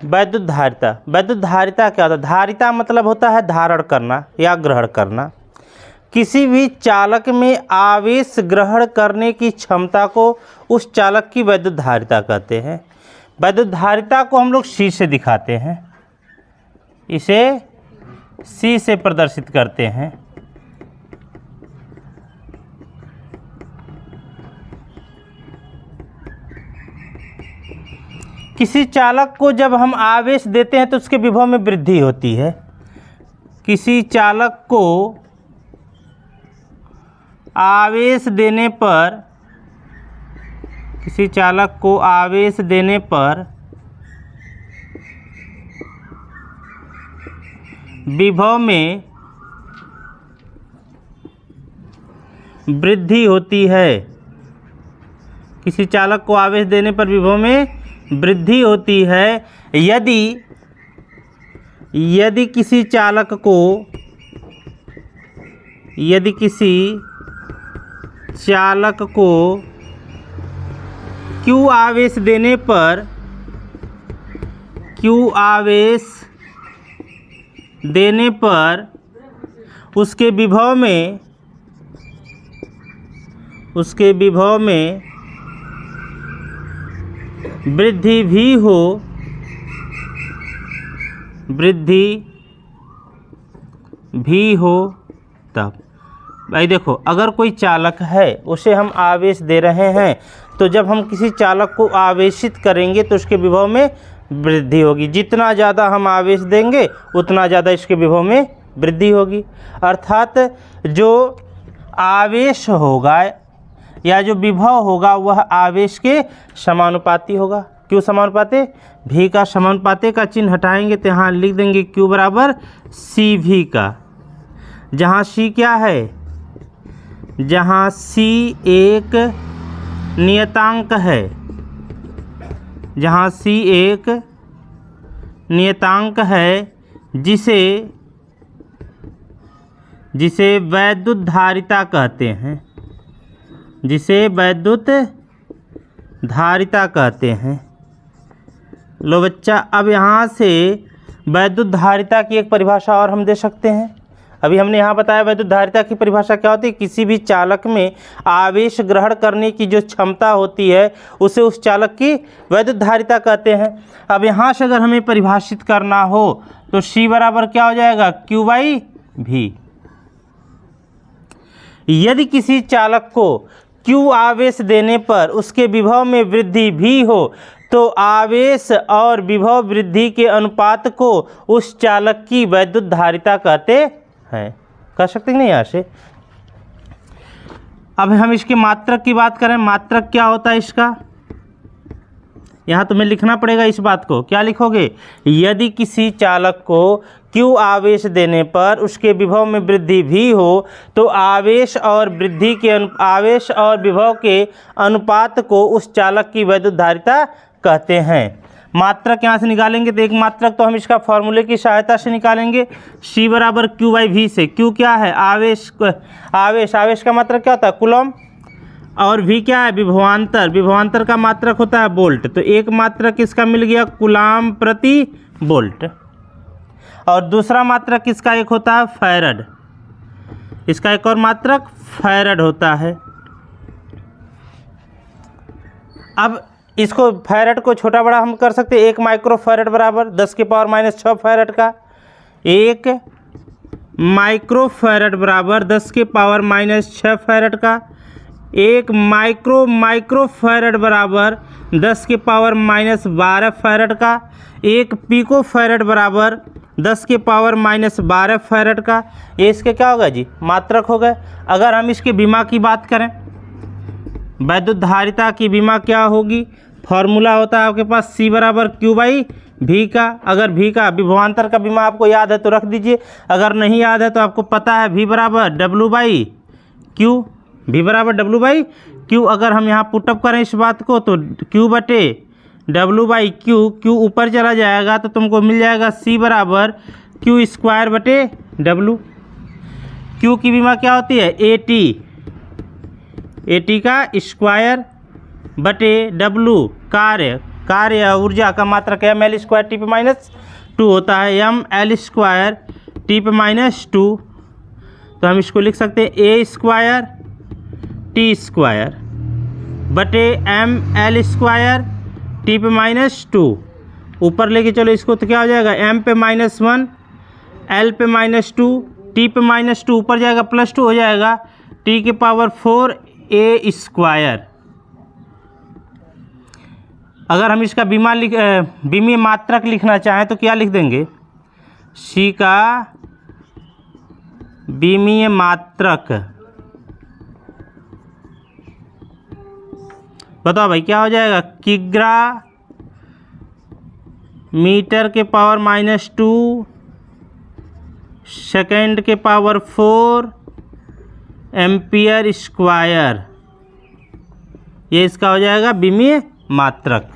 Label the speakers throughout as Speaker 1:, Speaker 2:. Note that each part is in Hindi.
Speaker 1: वैद्युत धारिता। वैद्युत धारिता क्या होता है? धारिता मतलब होता है धारण करना या ग्रहण करना। किसी भी चालक में आवेश ग्रहण करने की क्षमता को उस चालक की वैद्युत धारिता कहते हैं। वैद्युत धारिता को हम लोग C से दिखाते हैं, इसे C से प्रदर्शित करते हैं। किसी चालक को जब हम आवेश देते हैं तो उसके विभव में वृद्धि होती है। किसी चालक को आवेश देने पर, किसी चालक को आवेश देने पर विभव में वृद्धि होती है। किसी चालक को आवेश देने पर विभव में वृद्धि होती है यदि किसी चालक को, यदि किसी चालक को Q आवेश देने पर, Q आवेश देने पर उसके विभव में वृद्धि भी हो, तब भाई देखो, अगर कोई चालक है उसे हम आवेश दे रहे हैं, तो जब हम किसी चालक को आवेशित करेंगे तो उसके विभव में वृद्धि होगी। जितना ज़्यादा हम आवेश देंगे उतना ज़्यादा इसके विभव में वृद्धि होगी। अर्थात जो आवेश होगा या जो विभव होगा वह आवेश के समानुपाती होगा। क्यों समानुपाती? भी का समानुपाती का चिन्ह हटाएंगे तो यहाँ लिख देंगे Q बराबर CV का, जहाँ C क्या है? जहाँ C एक नियतांक है, जहाँ C एक नियतांक है जिसे वैद्युत धारिता कहते हैं, जिसे वैद्युत धारिता कहते हैं। लो बच्चा, अब यहाँ से वैद्युत धारिता की एक परिभाषा और हम दे सकते हैं। अभी हमने यहाँ बताया वैद्युत धारिता की परिभाषा क्या होती है? किसी भी चालक में आवेश ग्रहण करने की जो क्षमता होती है उसे उस चालक की वैद्युत धारिता कहते हैं। अब यहाँ से अगर हमें परिभाषित करना हो तो C बराबर क्या हो जाएगा? Q/V। यदि किसी चालक को Q आवेश देने पर उसके विभव में वृद्धि भी हो तो आवेश और विभव वृद्धि के अनुपात को उस चालक की वैद्युत धारिता कहते हैं। कह सकते हैं नहीं यहाँ से। अब हम इसके मात्रक की बात करें, मात्रक क्या होता है इसका? यहाँ तुम्हें लिखना पड़ेगा इस बात को। क्या लिखोगे? यदि किसी चालक को Q आवेश देने पर उसके विभव में वृद्धि भी हो तो आवेश और विभव के अनुपात को उस चालक की वैद्युत धारिता कहते हैं। मात्रक यहाँ से निकालेंगे तो एक मात्रक तो हम इसका फॉर्मूले की सहायता से निकालेंगे, C बराबर Q/V से। Q क्या है? आवेश का मात्रक क्या होता है? कूलम। और V क्या है? विभवांतर का मात्रक होता है वोल्ट। तो एक मात्रक इसका मिल गया कूलम प्रति वोल्ट, और दूसरा मात्रक किसका एक होता है? फैरड। इसका एक और मात्रक फैरड होता है। अब इसको फैरड को छोटा बड़ा हम कर सकते हैं। 1 माइक्रो फैरड बराबर 10⁻⁻6 फैरड का, 1 माइक्रो फैरड बराबर 10⁻⁻6 फैरड का, 1 माइक्रो फैरड बराबर 10⁻12 फैरड का, 1 पिको फैरड बराबर 10⁻12 फैरड का। ये इसके क्या होगा जी? मात्रक हो गए। अगर हम इसके विमा की बात करें, वैद्युत धारिता की विमा क्या होगी? फॉर्मूला होता है आपके पास C बराबर Q/V का। अगर V का विभवांतर का विमा आपको याद है तो रख दीजिए, अगर नहीं याद है तो आपको पता है V बराबर W/Q। V बराबर W/Q। अगर हम यहाँ पुटअप करें इस बात को तो Q/W/Q, Q ऊपर चला जाएगा तो तुमको मिल जाएगा C बराबर Q²/W। Q की विमा क्या होती है? AT का स्क्वायर बटे W कार्य, कार्य या ऊर्जा का मात्रक ml² T/-2 होता है, ml² T/-2। तो हम इसको लिख सकते हैं a² T² बटे ml² T/-2। ऊपर लेके चलो इसको, तो क्या हो जाएगा m/-1 l/-2 T/-2, ऊपर जाएगा +2 हो जाएगा T⁴ a²। अगर हम इसका विमीय मात्रक लिखना चाहें तो क्या लिख देंगे, C का विमीय मात्रक। बताओ भाई क्या हो जाएगा, किग्रा m/-2 s/4 एम्पियर²। ये इसका हो जाएगा विमीय मात्रक।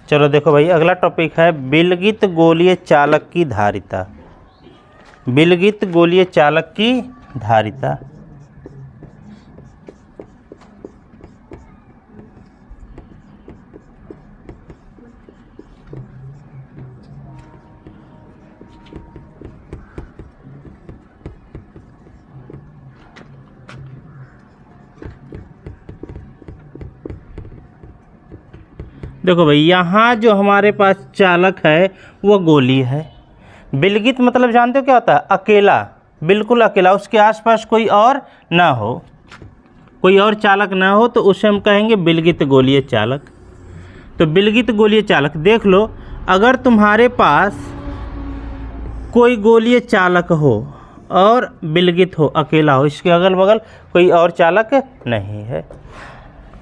Speaker 1: चलो देखो भाई, अगला टॉपिक है विलगित गोलीय चालक की धारिता। विलगित गोलीय चालक की धारिता। देखो भाई, यहाँ जो हमारे पास चालक है वो गोली है। विलगित मतलब जानते हो क्या होता है, अकेला, बिल्कुल अकेला, उसके आसपास कोई और ना हो, कोई और चालक ना हो, तो उसे हम कहेंगे विलगित गोलीय चालक। तो विलगित गोलीय चालक देख लो, अगर तुम्हारे पास कोई गोलीय चालक हो और विलगित हो, अकेला हो, इसके अगल बगल कोई और चालक नहीं है,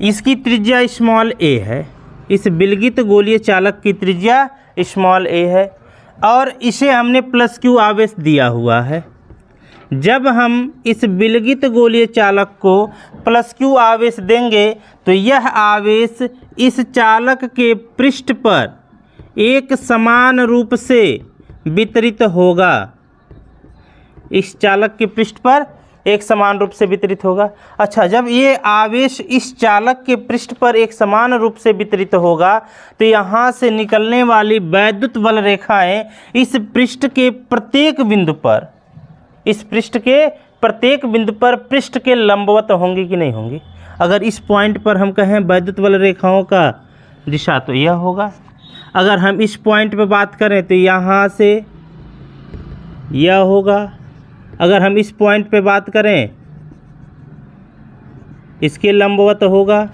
Speaker 1: इसकी त्रिज्या a है, इस विलगित गोलीय चालक की त्रिज्या a है और इसे हमने +q आवेश दिया हुआ है। जब हम इस विलगित गोलीय चालक को +q आवेश देंगे तो यह आवेश इस चालक के पृष्ठ पर एक समान रूप से वितरित होगा। इस चालक के पृष्ठ पर एक समान रूप से वितरित होगा। अच्छा, जब ये आवेश इस चालक के पृष्ठ पर एक समान रूप से वितरित होगा तो यहाँ से निकलने वाली वैद्युत बल रेखाएं इस पृष्ठ के प्रत्येक बिंदु पर, इस पृष्ठ के प्रत्येक बिंदु पर पृष्ठ के लंबवत होंगी कि नहीं होंगी। अगर इस पॉइंट पर हम कहें वैद्युत बल रेखाओं का दिशा तो यह होगा। अगर हम इस पॉइंट पर बात करें तो यहाँ से यह होगा। अगर हम इस पॉइंट पे बात करें, इसके लंबवत होगा।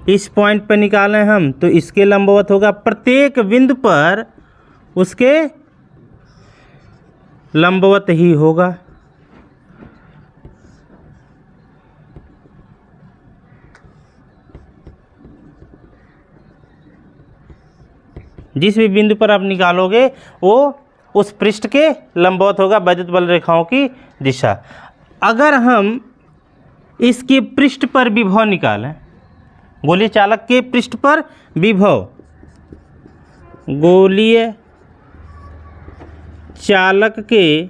Speaker 1: इस पॉइंट पे निकालें हम तो इसके लंबवत होगा। प्रत्येक बिंदु पर उसके लंबवत ही होगा। जिस भी बिंदु पर आप निकालोगे वो उस पृष्ठ के लंबवत होगा वैद्युत बल रेखाओं की दिशा। अगर हम इसके पृष्ठ पर विभव निकालें, गोलीय चालक के पृष्ठ पर विभव, गोलीय चालक के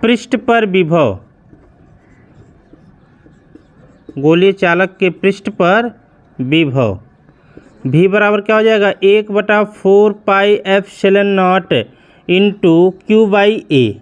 Speaker 1: पृष्ठ पर विभव, गोलीय चालक के पृष्ठ पर विभव V बराबर क्या हो जाएगा, 1/4πε0 इंटू Q/A।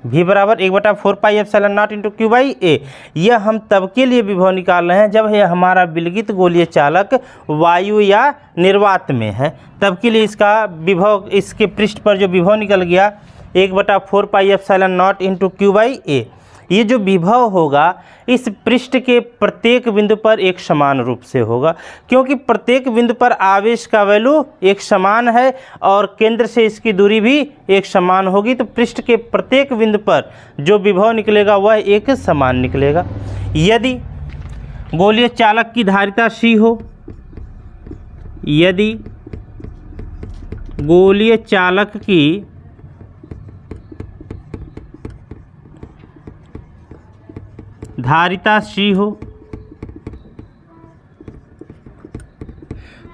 Speaker 1: V बराबर 1/4πε0 इंटू Q/A। यह हम तब के लिए विभव निकाल रहे हैं जब यह हमारा विलगित गोलीय चालक वायु या निर्वात में है, तब के लिए इसका विभव, इसके पृष्ठ पर जो विभव निकल गया 1/4πε0 इंटू Q/A। ये जो विभव होगा इस पृष्ठ के प्रत्येक बिंदु पर एक समान रूप से होगा, क्योंकि प्रत्येक बिंदु पर आवेश का वैल्यू एक समान है और केंद्र से इसकी दूरी भी एक समान होगी, तो पृष्ठ के प्रत्येक बिंदु पर जो विभव निकलेगा वह एक समान निकलेगा। यदि गोलीय चालक की धारिता C हो, यदि गोलीय चालक की धारिता C हो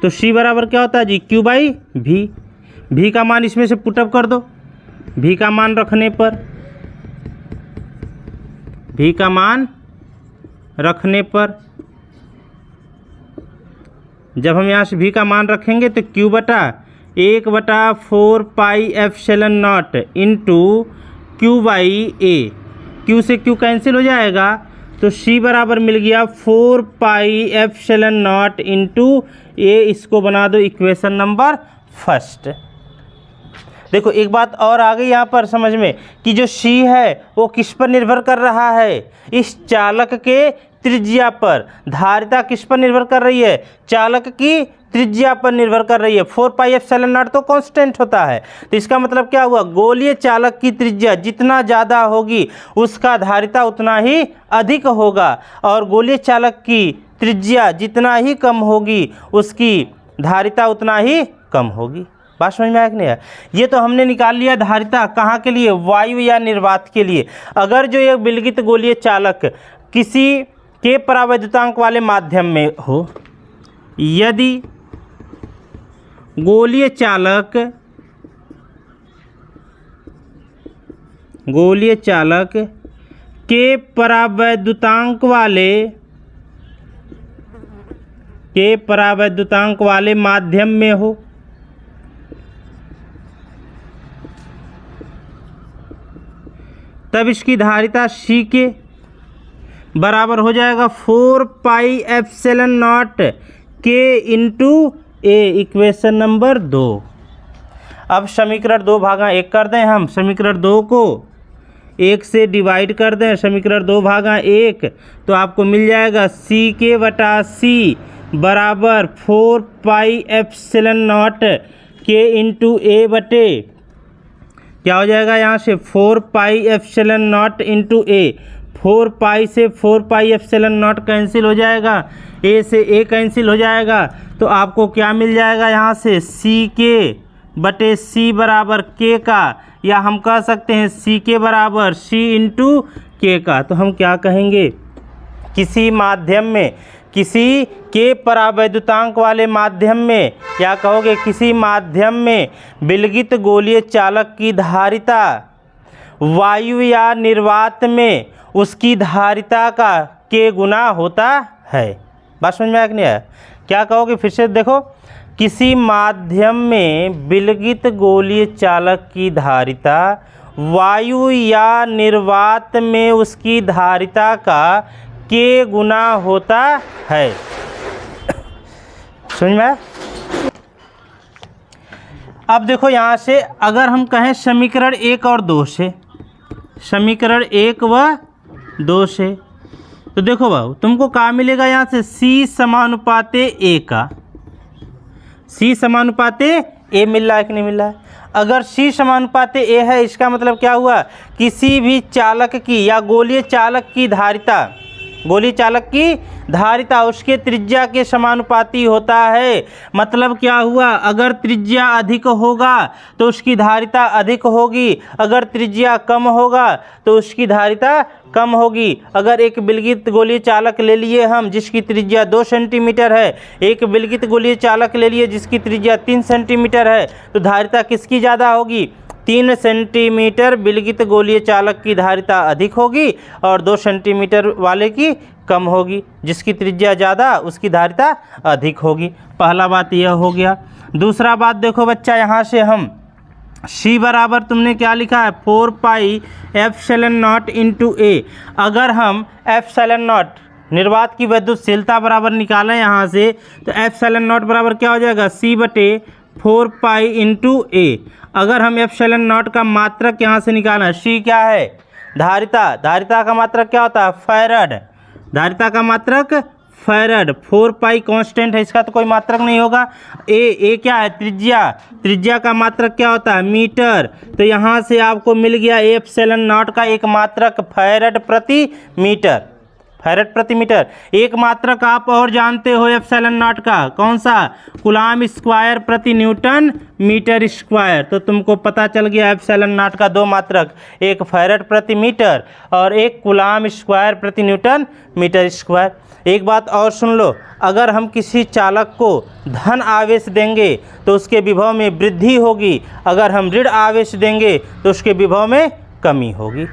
Speaker 1: तो C बराबर क्या होता है जी, Q बाई V। V का मान इसमें से पुटअप कर दो। V का मान रखने पर जब हम यहाँ से V का मान रखेंगे तो Q बटा 1/4 pi epsilon not into Q by A। Q से Q कैंसिल हो जाएगा तो C बराबर मिल गया 4 pi epsilon not into A। इसको बना दो इक्वेशन नंबर फर्स्ट। देखो एक बात और आ गई यहाँ पर समझ में कि जो C है वो किस पर निर्भर कर रहा है, इस चालक के त्रिज्या पर। धारिता किस पर निर्भर कर रही है, चालक की त्रिज्या पर निर्भर कर रही है। 4 पाई एप्सिलॉन नॉट तो कांस्टेंट होता है, तो इसका मतलब क्या हुआ, गोलीय चालक की त्रिज्या जितना ज़्यादा होगी उसका धारिता उतना ही अधिक होगा, और गोलीय चालक की त्रिज्या जितना ही कम होगी उसकी धारिता उतना ही कम होगी। बात समझ में आया कि नहीं है। ये तो हमने निकाल लिया धारिता कहाँ के लिए, वायु या निर्वात के लिए। अगर जो ये विलगित गोलीय चालक किसी के परावैद्युतांक वाले माध्यम में हो, यदि गोलीय चालक के परावैद्युतांक वाले माध्यम में हो, तब इसकी धारिता C के बराबर हो जाएगा 4 pi epsilon not K into A। Equation number 2। अब समीकरण 2/1 कर दें हम। समीकरण 2 को 1 से डिवाइड कर दें, समीकरण 2/1 तो आपको मिल जाएगा CK बटा C बराबर 4 pi epsilon not K into A बटे क्या हो जाएगा यहाँ से 4 pi epsilon not into A। 4 पाई से 4 पाई एप्सिलॉन नॉट कैंसिल हो जाएगा, A से A कैंसिल हो जाएगा, तो आपको क्या मिल जाएगा यहाँ से CK बटे C बराबर K का, या हम कह सकते हैं CK बराबर C इंटू K का। तो हम क्या कहेंगे, किसी माध्यम में, किसी के परावैद्युतांक वाले माध्यम में, या कहोगे किसी माध्यम में विलगित गोलीय चालक की धारिता वायु या निर्वात में उसकी धारिता का K गुना होता है। बात समझ में आया कि नहीं आया। क्या कहोगे, फिर से देखो, किसी माध्यम में विलगित गोलीय चालक की धारिता वायु या निर्वात में उसकी धारिता का K गुना होता है। समझ में आया। अब देखो यहाँ से अगर हम कहें समीकरण 1 और 2 से, समीकरण 1 व 2 से, तो देखो बाबू तुमको क्या मिलेगा यहाँ से C समानुपाते A का। C समानुपाते A मिल रहा है कि नहीं मिल रहा है। अगर C समानुपाते A है, इसका मतलब क्या हुआ, किसी भी चालक की या गोलीय चालक की धारिता, गोलीय चालक की धारिता उसके त्रिज्या के समानुपाती होता है। मतलब क्या हुआ, अगर त्रिज्या अधिक होगा तो उसकी धारिता अधिक होगी, अगर त्रिज्या कम होगा तो उसकी धारिता कम होगी। अगर एक विलगित गोलीय चालक ले लिए हम जिसकी त्रिज्या 2 सेंटीमीटर है, एक विलगित गोलीय चालक ले लिए जिसकी त्रिज्या 3 सेंटीमीटर है, तो धारिता किसकी ज़्यादा होगी, 3 सेंटीमीटर विलगित गोलीय चालक की धारिता अधिक होगी और 2 सेंटीमीटर वाले की कम होगी। जिसकी त्रिज्या ज़्यादा उसकी धारिता अधिक होगी। पहला बात यह हो गया। दूसरा बात देखो बच्चा, यहाँ से हम C बराबर तुमने क्या लिखा है 4 pi epsilon not into A। अगर हम एप्सिलॉन नॉट निर्वात की विद्युतशीलता बराबर निकालें यहाँ से, तो एप्सिलॉन नॉट बराबर क्या हो जाएगा C बटे 4 पाई इंटू A। अगर हम एप्सिलॉन नॉट का मात्रक यहाँ से निकालना, C क्या है, धारिता, धारिता का मात्रक क्या होता है, फैराड, धारिता का मात्रक फैराड। 4 पाई कांस्टेंट है, इसका तो कोई मात्रक नहीं होगा। ए क्या है, त्रिज्या, त्रिज्या का मात्रक क्या होता है, मीटर। तो यहाँ से आपको मिल गया एप्सिलॉन नॉट का एक मात्रक फैराड प्रति मीटर, फैरेड प्रति मीटर। एक मात्रक आप और जानते हो एप्सिलॉन नॉट का, कौन सा? कूलाम स्क्वायर प्रति न्यूटन मीटर स्क्वायर। तो तुमको पता चल गया एप्सिलॉन नॉट का दो मात्रक, एक फैरेड प्रति मीटर और एक कूलाम स्क्वायर प्रति न्यूटन मीटर स्क्वायर। एक बात और सुन लो, अगर हम किसी चालक को धन आवेश देंगे तो उसके विभव में वृद्धि होगी, अगर हम ऋण आवेश देंगे तो उसके विभव में कमी होगी।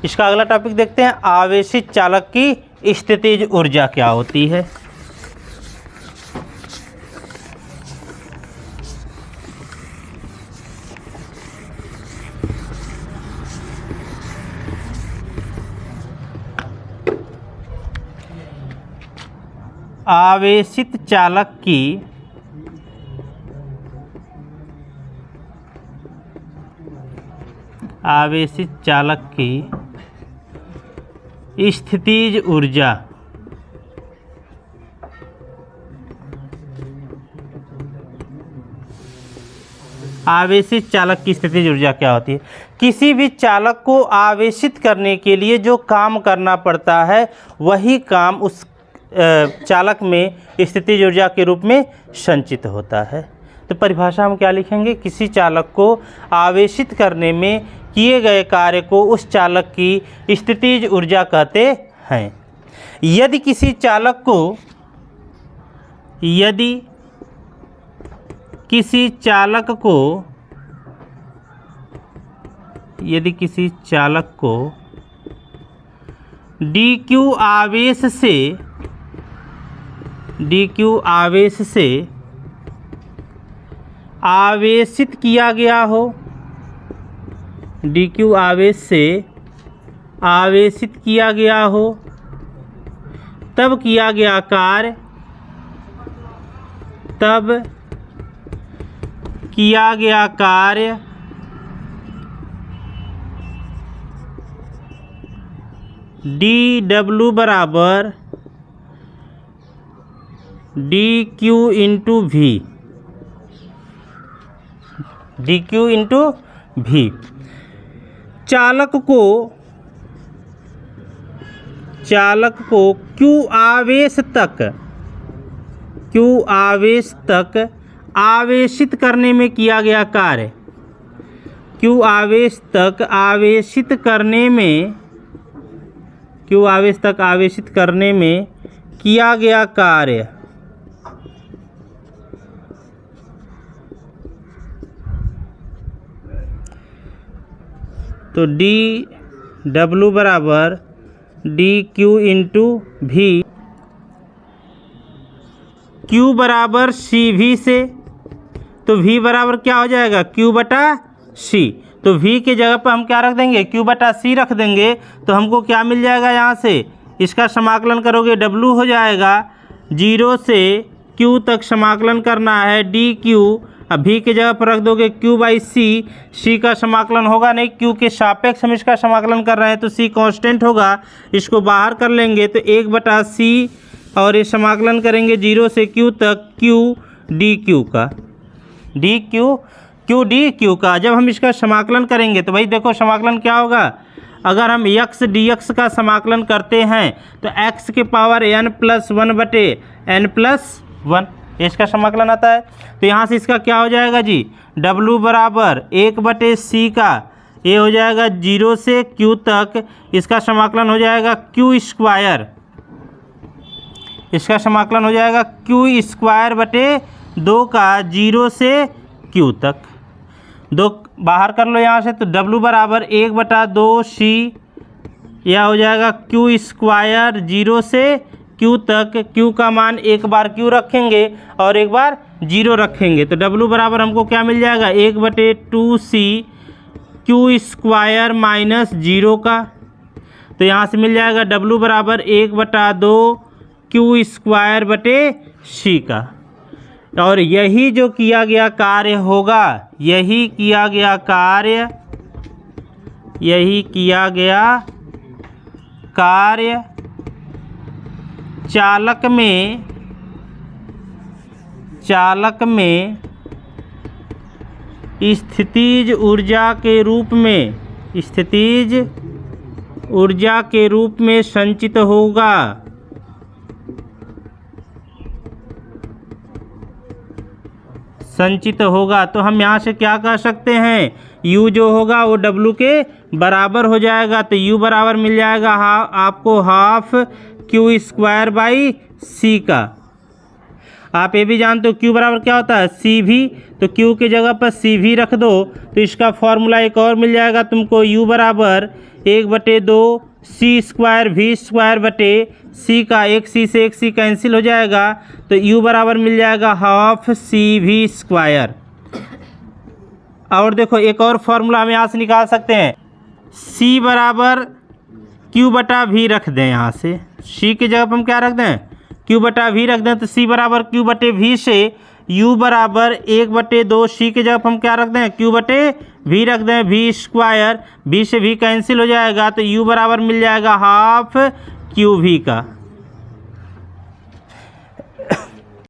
Speaker 1: इसका अगला टॉपिक देखते हैं, आवेशित चालक की स्थितिज ऊर्जा क्या होती है। आवेशित चालक की स्थितिज ऊर्जा आवेशित चालक की स्थितिज ऊर्जा क्या होती है? किसी भी चालक को आवेशित करने के लिए जो काम करना पड़ता है वही काम उस चालक में स्थितिज ऊर्जा के रूप में संचित होता है। तो परिभाषा हम क्या लिखेंगे? किसी चालक को आवेशित करने में किए गए कार्य को उस चालक की स्थितिज ऊर्जा कहते हैं। यदि किसी चालक को dq आवेश से आवेशित किया गया हो, dq आवेश से आवेशित किया गया हो, तब किया गया कार्य dw बराबर dq इंटू v। चालक को q आवेश तक आवेशित करने में किया गया कार्य, q आवेश तक आवेशित करने में किया गया कार्य तो dw बराबर dq इंटू v। q बराबर cv से, तो v बराबर क्या हो जाएगा? q बटा c। तो v के जगह पर हम क्या रख देंगे? q बटा c रख देंगे। तो हमको क्या मिल जाएगा? यहाँ से इसका समाकलन करोगे w हो जाएगा 0 से q तक समाकलन करना है dq। अब v के जगह पर रख दोगे q बाई c का समाकलन होगा नहीं, q के सापेक्ष हम इसका समाकलन कर रहे हैं तो c कांस्टेंट होगा, इसको बाहर कर लेंगे तो 1 बटा c और ये समाकलन करेंगे 0 से q तक q dq का। जब हम इसका समाकलन करेंगे तो भाई देखो समाकलन क्या होगा, अगर हम x dx का समाकलन करते हैं तो x के पावर n+1 बटे n+1 इसका समाकलन आता है। तो यहाँ से इसका क्या हो जाएगा जी? w बराबर 1 बटे c का ये हो जाएगा 0 से q तक, इसका समाकलन हो जाएगा q स्क्वायर, इसका समाकलन हो जाएगा q स्क्वायर बटे 2 का 0 से q तक। 2 बाहर कर लो यहाँ से, तो w बराबर 1 बटा 2c, यह हो जाएगा q स्क्वायर 0 से q तक। q का मान एक बार q रखेंगे और एक बार 0 रखेंगे तो w बराबर हमको क्या मिल जाएगा? 1 बटे 2c q स्क्वायर माइनस 0 का। तो यहाँ से मिल जाएगा w बराबर 1 बटा 2 q स्क्वायर बटे c का। और यही जो किया गया कार्य होगा, यही किया गया कार्य चालक में स्थितिज ऊर्जा के रूप में स्थितिज ऊर्जा के रूप में संचित होगा। संचित होगा तो हम यहाँ से क्या कह सकते हैं, U जो होगा वो W के बराबर हो जाएगा। तो U बराबर मिल जाएगा आपको half Q square by C का। आप ये भी जानते हो Q बराबर क्या होता है, CV। तो Q की जगह पर CV रख दो तो इसका फॉर्मूला एक और मिल जाएगा तुमको, U बराबर 1/2 C स्क्वायर V स्क्वायर बटे C का, एक C से एक C कैंसिल हो जाएगा तो U बराबर मिल जाएगा हाफ CV स्क्वायर। और देखो एक और फॉर्मूला हम यहाँ से निकाल सकते हैं, C बराबर Q/V रख दें। यहाँ से C की जगह पर हम क्या रख दें, Q/V रख दें तो C बराबर Q/V से U बराबर 1/2 C की जगह पर हम क्या रख दें, Q/V रख दें, V स्क्वायर, V से V कैंसिल हो जाएगा तो U बराबर मिल जाएगा हाफ QV का।